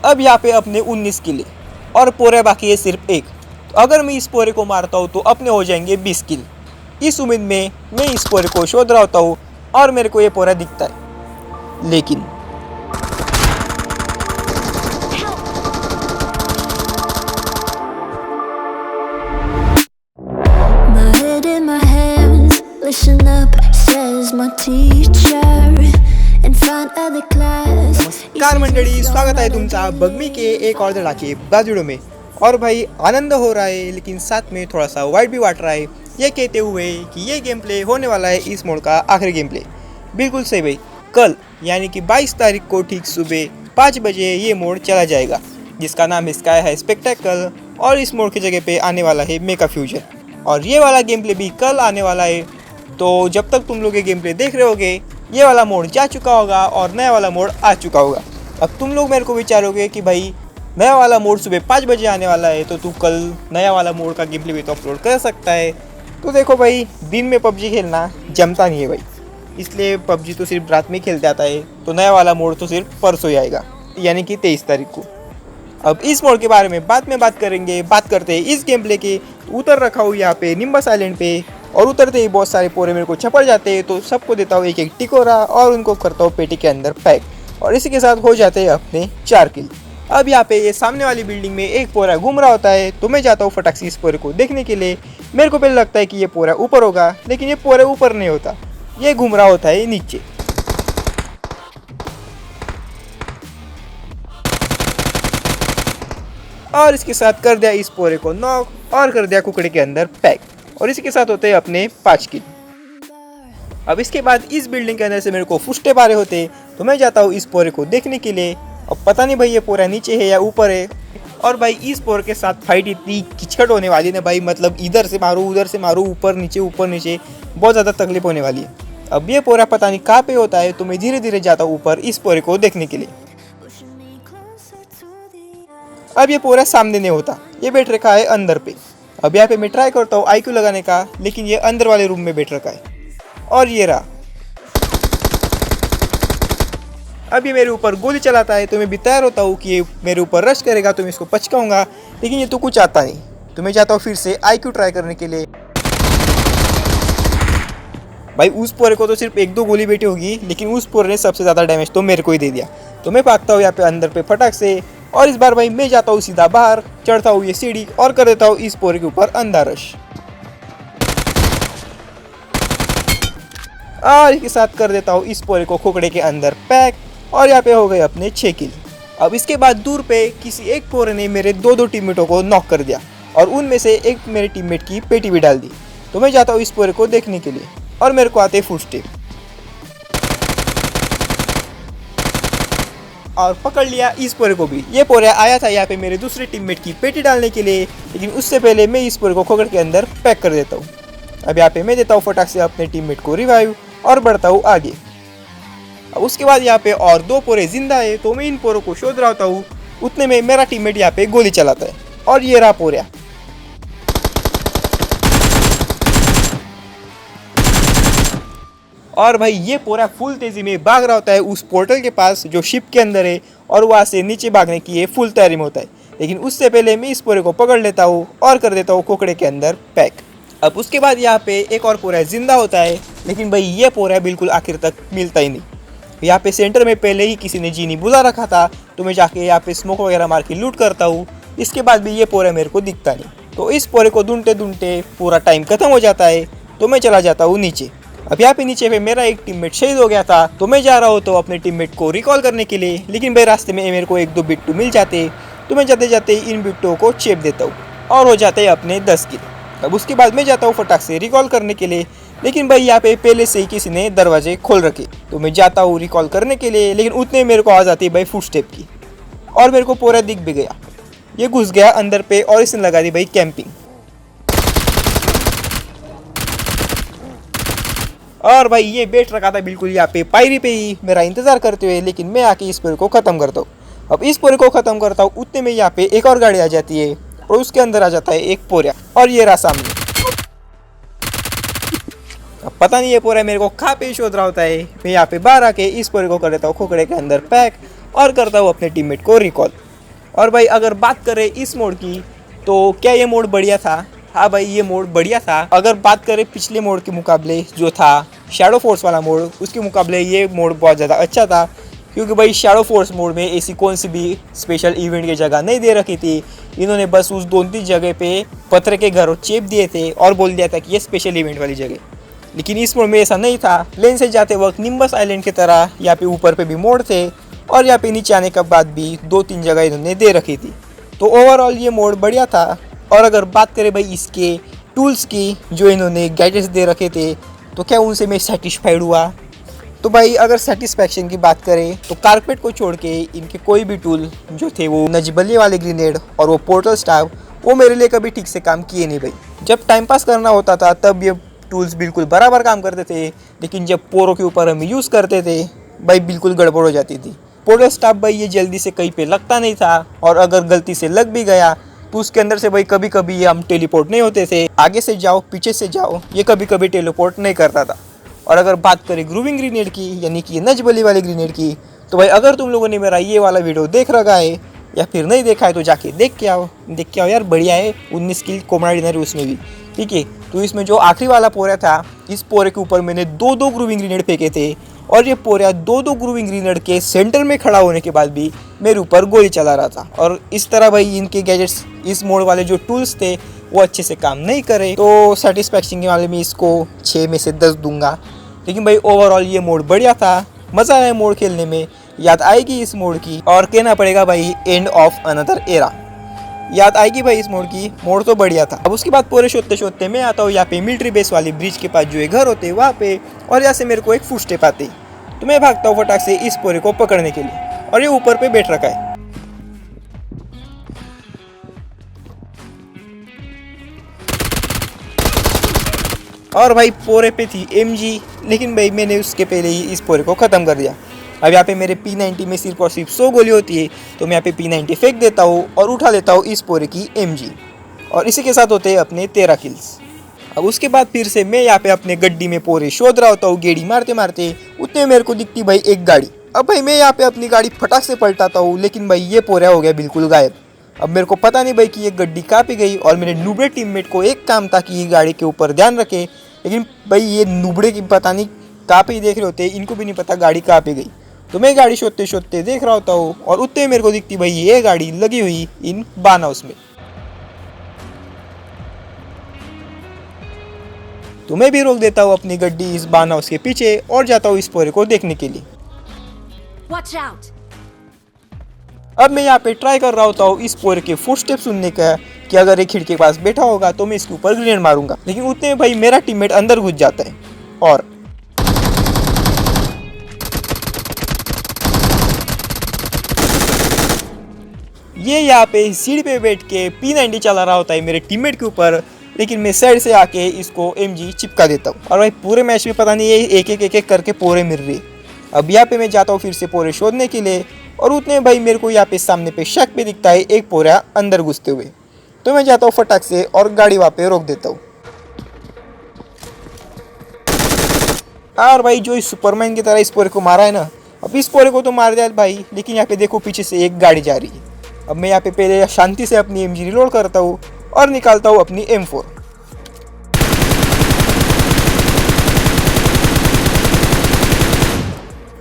अब यहाँ पे अपने 19 किल और पोरा बाकी है सिर्फ एक। तो अगर मैं इस पोरे को मारता हूँ तो अपने हो जाएंगे 20 किल। इस उम्मीद में मैं इस पोरे को शोध रहा होता हूँ और मेरे को ये पोरा दिखता है, लेकिन नमस्कार मंडळी, स्वागत है तुमचा बगमी के एक और धड़ाके बाजुड़ों में। और भाई आनंद हो रहा है, लेकिन साथ में थोड़ा सा वाइट भी बांट रहा है, ये कहते हुए कि ये गेम प्ले होने वाला है इस मोड का आखिरी गेम प्ले। बिल्कुल सही भाई, कल यानी कि 22 तारीख को ठीक सुबह 5 बजे ये मोड चला जाएगा, जिसका नाम स्काई है स्पेक्टेकल। और इस मोड की जगह पे आने वाला है मेका फ्यूजन, और ये वाला गेम प्ले भी कल आने वाला है। तो जब तक तुम लोग ये गेम प्ले देख रहे होगे, ये वाला मोड जा चुका होगा और नया वाला मोड आ चुका होगा। अब तुम लोग मेरे को विचारोगे कि भाई नया वाला मोड सुबह 5 बजे आने वाला है, तो तू कल नया वाला मोड का गेम प्ले भी तो अपलोड कर सकता है। तो देखो भाई, दिन में पबजी खेलना जमता नहीं है भाई, इसलिए पबजी तो सिर्फ रात में खेलते आता है। तो नया वाला मोड तो सिर्फ परसों ही आएगा, यानी कि 23 तारीख को। अब इस मोड के बारे में बाद में बात करेंगे। बात करते हैं इस गेम प्ले के। उतर रखा हूँ यहाँ पे निम्बस आइलैंड पे, और उतरते ही बहुत सारे पोरे मेरे को छपड़ जाते हैं। तो सबको देता हूँ एक एक टिकोरा और उनको करता हूँ पेटी के अंदर पैक, और इसी के साथ हो जाते हैं अपने 4 किल। अब यहाँ पे ये सामने वाली बिल्डिंग में एक पोरा घूम रहा होता है, तो मैं जाता हूँ फटाक से इस पोरे को देखने के लिए। मेरे को पहले लगता है कि ये पोरा ऊपर होगा, लेकिन ये पोरा ऊपर नहीं होता, ये घूम रहा होता है नीचे। और इसके साथ कर दिया इस पोरे को नॉक और कर दिया कुकड़े के अंदर पैक, और इसी के साथ होते हैं अपने 5 किल। अब इसके बाद इस बिल्डिंग के अंदर से मेरे को फुस्टे पारे होते, तो मैं जाता हूँ इस पोरे को देखने के लिए। अब पता नहीं भाई ये पोरा नीचे है या ऊपर है। और भाई इस पोरे के साथ फाइट इतनी किचकट होने वाली है भाई, मतलब इधर से मारूँ उधर से मारूँ, ऊपर नीचे बहुत ज़्यादा तकलीफ होने वाली है। अब ये पोरा पता नहीं कहाँ पे होता है, तो मैं धीरे धीरे जाता हूँ ऊपर इस पोरे को देखने के लिए। अब ये पोरा सामने नहीं होता, ये बैठ रखा है अंदर पे। अब यहाँ पे मैं ट्राई करता हूँ IQ लगाने का, लेकिन ये अंदर वाले रूम में बैठ रखा है, और ये रहा। अब ये मेरे ऊपर गोली चलाता है, तो मैं भी तैयार होता हूँ कि ये मेरे ऊपर रश करेगा तो मैं इसको पचकाऊंगा, लेकिन ये तो कुछ आता नहीं। तो मैं जाता हूँ फिर से IQ ट्राई करने के लिए। भाई उस पोरे को तो सिर्फ 1-2 गोली बैठी होगी, लेकिन उस पोरे ने सबसे ज़्यादा डैमेज तो मेरे को ही दे दिया। तो मैं भागता हूँ यहाँ पे अंदर पे फटाक से, और इस बार भाई मैं जाता हूँ सीधा बाहर, चढ़ता हूँ ये सीढ़ी और कर देता हूँ इस पोरे के ऊपर अंदर रश, और इसके साथ कर देता हूँ इस पोरे को खोखड़े के अंदर पैक, और यहाँ पे हो गए अपने 6 किल। अब इसके बाद दूर पे किसी एक पोरे ने मेरे 2 टीममेटों को नॉक कर दिया, और उनमें से एक मेरे टीममेट की पेटी भी डाल दी। तो मैं जाता हूँ इस पोरे को देखने के लिए, और मेरे को आते फुटस्टेप, और पकड़ लिया इस पोरे को भी। ये पोरा आया था यहाँ पे मेरे दूसरे टीममेट की पेटी डालने के लिए, लेकिन उससे पहले मैं इस पोरे को खोखड़ के अंदर पैक कर देता हूँ। अब यहाँ पे मैं देता हूँ फटाक से अपने टीममेट को रिवाइव और बढ़ता हूँ आगे। अब उसके बाद यहाँ पे और 2 पोरे जिंदा है, तो मैं इन पोरों को शोध रहा होता हूँ। उतने में मेरा टीममेट यहाँ पे गोली चलाता है, और ये रहा पोरा। और भाई ये पोरा फुल तेजी में भाग रहा होता है उस पोर्टल के पास जो शिप के अंदर है, और वहाँ से नीचे भागने की ये फुल तैयारी में होता है। लेकिन उससे पहले मैं इस पोरे को पकड़ लेता हूँ और कर देता हूँ कोकड़े के अंदर पैक। अब उसके बाद यहाँ पे एक और पोरा जिंदा होता है, लेकिन भाई ये पोरा बिल्कुल आखिर तक मिलता ही नहीं। यहाँ पे सेंटर में पहले ही किसी ने जीनी बुला रखा था, तो मैं जाके यहाँ पे स्मोक वगैरह मार के लूट करता हूँ। इसके बाद भी ये पोरा मेरे को दिखता नहीं, तो इस पोरे को ढूंढते ढूंढते पूरा टाइम खत्म हो जाता है। तो मैं चला जाता हूँ नीचे। अब यहाँ पे नीचे पे मेरा एक टीममेट शहीद हो गया था, तो मैं जा रहा हूँ तो अपने टीममेट को रिकॉल करने के लिए, लेकिन भाई रास्ते में मेरे को 1-2 बिट्टू मिल जाते, तो मैं जाते जाते इन बिट्टुओं को चेप देता हूँ, और हो जाते हैं अपने 10 किल। अब उसके बाद मैं जाता हूँ फटाक से रिकॉल करने के लिए, लेकिन भाई यहाँ पे पहले से ही किसी ने दरवाजे खोल रखे। तो मैं जाता हूँ रिकॉल करने के लिए, लेकिन उतने मेरे को आवाज़ आती है भाई फुटस्टेप की, और मेरे को पूरा दिख भी गया। ये घुस गया अंदर पे, और इसने लगा दी भाई कैंपिंग। और भाई ये बैठ रखा था बिल्कुल यहाँ पे पायरी पे ही मेरा इंतजार करते हुए, लेकिन मैं आके इस पोरे को ख़त्म करता हूँ। अब इस पोरे को ख़त्म करता हूँ, उतने में यहाँ पे एक और गाड़ी आ जाती है, और उसके अंदर आ जाता है एक पोरा, और ये रहा सामने। अब पता नहीं ये पोरा मेरे को कहाँ पे शोध रहा होता है। मैं यहाँ पे बाहर आके इस पोरे को कर देता हूँ खोखड़े के अंदर पैक, और करता हूँ अपने टीममेट को रिकॉल। और भाई अगर बात करें इस मोड की, तो क्या ये मोड बढ़िया था? हाँ भाई, ये मोड बढ़िया था। अगर बात करें पिछले मोड के मुकाबले जो था शैडो फोर्स वाला मोड, उसके मुकाबले ये मोड बहुत ज़्यादा अच्छा था। क्योंकि भाई शैडो फोर्स मोड में ऐसी कौन सी भी स्पेशल इवेंट की जगह नहीं दे रखी थी। इन्होंने बस उस 2-3 जगह पे पत्थर के घर चेप दिए थे और बोल दिया था कि ये स्पेशल इवेंट वाली जगह। लेकिन इस मोड में ऐसा नहीं था। प्लेन से जाते वक्त निम्बस आइलैंड की तरह यहाँ पे ऊपर पे भी मोड थे और यहाँ पे नीचे आने के बाद भी 2-3 जगह इन्होंने दे रखी थी। तो ओवरऑल ये मोड बढ़िया था। और अगर बात करें भाई इसके टूल्स की, जो इन्होंने गैजेट्स दे रखे थे, तो क्या उनसे मैं सेटिस्फाइड हुआ? तो भाई अगर सेटिस्फैक्शन की बात करें तो कारपेट को छोड़ के इनके कोई भी टूल जो थे, वो नजबली वाले ग्रेनेड और वो पोर्टल स्टाफ, वो मेरे लिए कभी ठीक से काम किए नहीं भाई। जब टाइम पास करना होता था तब ये टूल्स बिल्कुल बराबर काम करते थे, लेकिन जब पोरों के ऊपर हम यूज़ करते थे भाई बिल्कुल गड़बड़ हो जाती थी। पोर्टल स्टाफ भाई ये जल्दी से कहीं पे लगता नहीं था, और अगर गलती से लग भी गया तो उसके अंदर से भाई कभी कभी ये हम टेलीपोर्ट नहीं होते थे। आगे से जाओ पीछे से जाओ, ये कभी कभी टेलीपोर्ट नहीं करता था। और अगर बात करें ग्रूविंग ग्रेनेड की, यानी कि नजबली वाले ग्रेनेड की, तो भाई अगर तुम लोगों ने मेरा ये वाला वीडियो देख रखा है या फिर नहीं देखा है तो जाके देख के आओ यार, बढ़िया है। 19 किल कोमड़ा डिनर उसमें भी, ठीक है। तो इसमें जो आखिरी वाला पोरा था, इस पोरे के ऊपर मैंने 2-2 ग्रूविंग ग्रेनेड फेंके थे, और ये पोरा 2-2 ग्रूविंग ग्रेनेड के सेंटर में खड़ा होने के बाद भी मेरे ऊपर गोली चला रहा था। और इस तरह भाई इनके गैजेट्स, इस मोड वाले जो टूल्स थे, वो अच्छे से काम नहीं करे। तो सेटिस्फैक्शन के वाले में इसको 6 में से 10 दूंगा। लेकिन भाई ओवरऑल ये मोड बढ़िया था, मज़ा आया मोड खेलने में, याद आएगी इस मोड की। और कहना पड़ेगा भाई एंड ऑफ अनदर एरा, याद आएगी भाई इस मोड की। मोड तो बढ़िया था। अब उसके बाद पूरे शोधते शोधते मैं आता हूँ यहाँ पे मिलिट्री बेस वाली ब्रिज के पास जो एक घर होते हैं वहाँ पे, और यहाँ से मेरे को एक फुट स्टेप आते, तो मैं भागता हूँ फटाक से इस पोरे को पकड़ने के लिए, और ये ऊपर पे बैठ रखा है। और भाई पोरे पे थी MG, लेकिन भाई मैंने उसके पहले ही इस पोरे को ख़त्म कर दिया। अब यहाँ पे मेरे P90 में सिर्फ और सिर्फ 100 गोली होती है, तो मैं यहाँ पे P90 फेंक देता हूँ और उठा लेता हूँ इस पोरे की MG, और इसी के साथ होते हैं अपने 13 किल्स। अब उसके बाद फिर से मैं यहाँ पे अपने गड्डी में पोरे शोध रहा होता हूँ, गेड़ी मारते मारते। उतने मेरे को दिखती भाई एक गाड़ी। अब भाई मैं यहाँ पे अपनी गाड़ी फटाक से पलटाता हूँ, लेकिन भाई ये पोरा हो गया बिल्कुल गायब। अब मेरे को पता नहीं भाई कि ये गड्डी कहाँ पे गई, और मेरे नुबड़े टीममेट को एक काम था कि ये गाड़ी के ऊपर ध्यान रखे, लेकिन भाई ये नुबड़े की पता नहीं कहाँ पे ही देख रहे होते, इनको भी नहीं पता गाड़ी कहाँ पे गई। तो मैं गाड़ी शोधते शोधते देख रहा होता हूँ, और उतने मेरे को दिखती भाई ये गाड़ी लगी हुई इन बान हाउस में। तो मैं भी रोक देता हूँ अपनी गड्डी इस बान हाउस के पीछे और जाता हूँ इस पोरे को देखने के लिए। Watch out! अब मैं यहाँ पे ट्राई कर रहा होता हूँ इस पोरे के फुटस्टेप सुनने का, कि अगर एक खिड़की के पास बैठा होगा तो मैं इसके ऊपर ग्रेनेड मारूंगा। लेकिन उतने में भाई मेरा टीममेट अंदर घुस जाता है, और ये यहाँ पे सीढ़ी पे बैठ के P90 चला रहा होता है मेरे टीममेट के ऊपर, लेकिन मैं साइड से आके इसको MG चिपका देता हूँ। और भाई पूरे मैच में पता नहीं ये एक एक करके पोरे मिल रही। अब यहाँ पे मैं जाता हूँ फिर से पोरे शोधने के लिए, और उतने भाई मेरे को यहाँ पे सामने पे शक पे दिखता है एक पोरा अंदर घुसते हुए। तो मैं जाता हूँ फटाक से और गाड़ी वहाँ पे रोक देता हूँ। और भाई जो इस सुपरमैन की तरह इस पोरे को मारा है ना, अब इस पोरे को तो मार दिया भाई, लेकिन यहाँ पे देखो पीछे से एक गाड़ी जा रही है। अब मैं यहाँ पे पहले शांति से अपनी MG रिलोड करता हूँ और निकालता हूँ अपनी M4।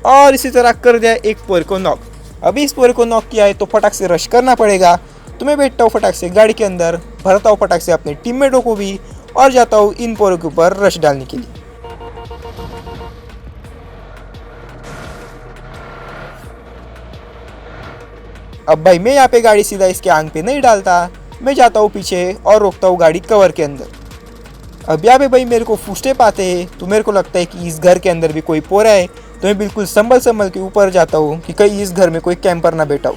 और इसी तरह कर दिया एक पोरे को नॉक। अभी इस पोरे को नॉक किया है तो फटाक से रश करना पड़ेगा। तो मैं बैठता हूँ फटाक से गाड़ी के अंदर, भरता हूँ फटाक से अपने टीममेटों को भी, और जाता हूँ इन पोरों के ऊपर रश डालने के लिए। अब भाई मैं यहाँ पे गाड़ी सीधा इसके आंख पे नहीं डालता, मैं जाता हूँ पीछे और रोकता हूँ गाड़ी कवर के अंदर। अब यहाँ पे भाई मेरे को फुटस्टेप आते हैं, तो मेरे को लगता है कि इस घर के अंदर भी कोई पोरा है। तो मैं बिल्कुल संभल के ऊपर जाता हूँ कि कहीं इस घर में कोई कैंपर ना बैठा हो।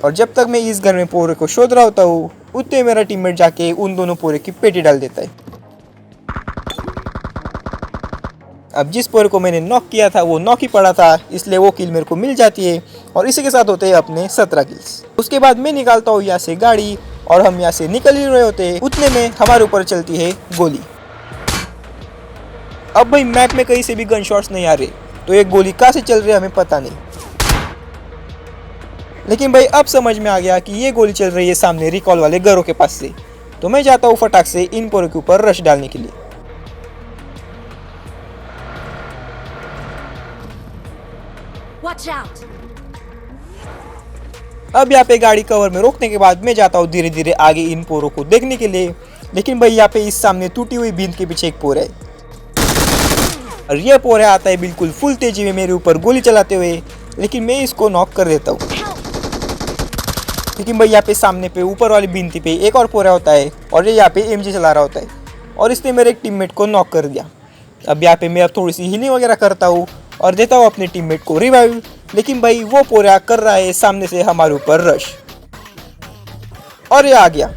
और जब तक मैं इस घर में पोरे को शोध रहा होता हूँ, उतने मेरा टीममेट जाके उन दोनों पोरे की पेटी डाल देता है। अब जिस पोरे को मैंने नॉक किया था वो नॉक ही पड़ा था, इसलिए वो किल मेरे को मिल जाती है, और इसी के साथ होते हैं अपने 17 किल्स। उसके बाद मैं निकालता हूँ यहाँ से गाड़ी, और हम यहाँ से निकल ही रहे होते हैं, उतने में हमारे ऊपर चलती है गोली। अब भाई मैप में कहीं से भी गन शॉट्स नहीं आ रहे, तो ये गोली कहाँ से चल रही है हमें पता नहीं। लेकिन भाई अब समझ में आ गया कि ये गोली चल रही है सामने रिकॉल वाले घरों के पास से। तो मैं जाता हूँ फटाक से इन पोरों के ऊपर रश डालने के लिए। Watch out! अब यहाँ पे गाड़ी कवर में रोकने के बाद मैं जाता हूँ धीरे धीरे आगे इन पोरों को देखने के लिए। लेकिन भाई यहाँ पे इस सामने टूटी हुई बींद के पीछे एक पोर है और ये पोर आता है बिल्कुल फुल तेजी में मेरे ऊपर गोली चलाते हुए, लेकिन मैं इसको नॉक कर देता हूँ। लेकिन भाई यहाँ पे सामने पे ऊपर वाली बींती पे एक और पोरा होता है और ये यहाँ पे एमजी चला रहा होता है और इसने मेरे एक टीममेट को नॉक कर दिया। अब यहाँ पे मैं अब थोड़ी सी हीलिंग वगैरह करता हूँ और देता हूँ अपने टीममेट को रिवाइव। लेकिन भाई वो पोरा कर रहा है सामने से हमारे ऊपर रश और ये आ गया।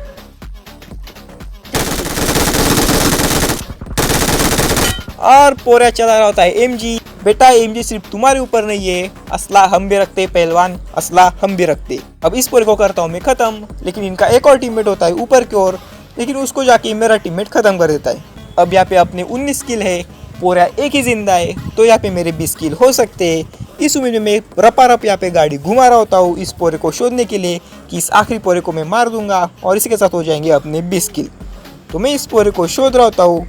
और पोरा चला रहा होता है एमजी। बेटा एमजी सिर्फ तुम्हारे ऊपर नहीं है, असला हम भी रखते पहलवान, असला हम भी रखते। अब इस पोरे को करता हूँ मैं खत्म, लेकिन इनका एक और टीममेट होता है ऊपर की ओर, लेकिन उसको जाके मेरा टीममेट खत्म कर देता है। अब यहाँ पे अपने 19 किल है, पोरा एक ही जिंदा है, तो यहाँ पे मेरे 20 किल हो सकते हैं। इस उम्मीद में मैं रपा रप यहाँ पे गाड़ी घुमा रहा होता हूँ इस पोरे को शोधने के लिए कि इस आखिरी पोरे को मैं मार दूंगा और इसी के साथ हो जाएंगे अपने 20 किल। तो मैं इस पोरे को शोध रहा होता हूँ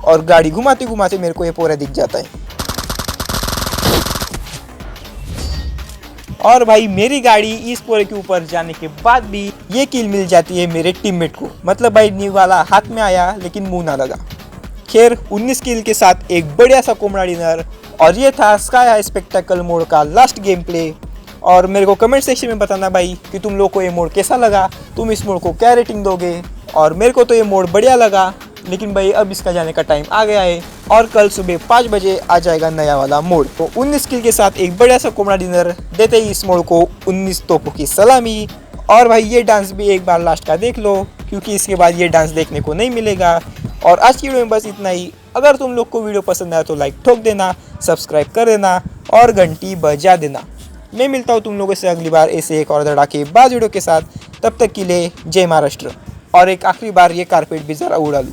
और गाड़ी घुमाते घुमाते मेरे को ये पोरा दिख जाता है। और भाई मेरी गाड़ी इस पोरे के ऊपर जाने के बाद भी ये किल मिल जाती है मेरे टीममेट को। मतलब भाई न्यू वाला हाथ में आया लेकिन मुंह ना लगा। खैर 19 किल के साथ एक बढ़िया सा कोमड़ा डिनर। और ये था स्काई हाई स्पेक्टेकल मोड का लास्ट गेम प्ले। और मेरे को कमेंट सेक्शन में बताना भाई कि तुम लोग को ये मोड कैसा लगा, तुम इस मोड को क्या रेटिंग दोगे। और मेरे को तो ये मोड बढ़िया लगा, लेकिन भाई अब इसका जाने का टाइम आ गया है और कल सुबह 5 बजे आ जाएगा नया वाला मोड। तो 19 किल के साथ एक बढ़िया सा कोमड़ा डिनर देते ही इस मोड को 19 तोपों की सलामी। और भाई ये डांस भी एक बार लास्ट का देख लो, क्योंकि इसके बाद ये डांस देखने को नहीं मिलेगा। और आज की वीडियो में बस इतना ही। अगर तुम लोग को वीडियो पसंद आया तो लाइक ठोक देना, सब्सक्राइब कर देना और घंटी बजा देना। मैं मिलता हूँ तुम लोगों से अगली बार ऐसे एक और धड़ाकेबाज वीडियो के साथ। तब तक के लिए जय महाराष्ट्र। और एक आखिरी बार ये कारपेट भी ज़रा उड़ा लूँ।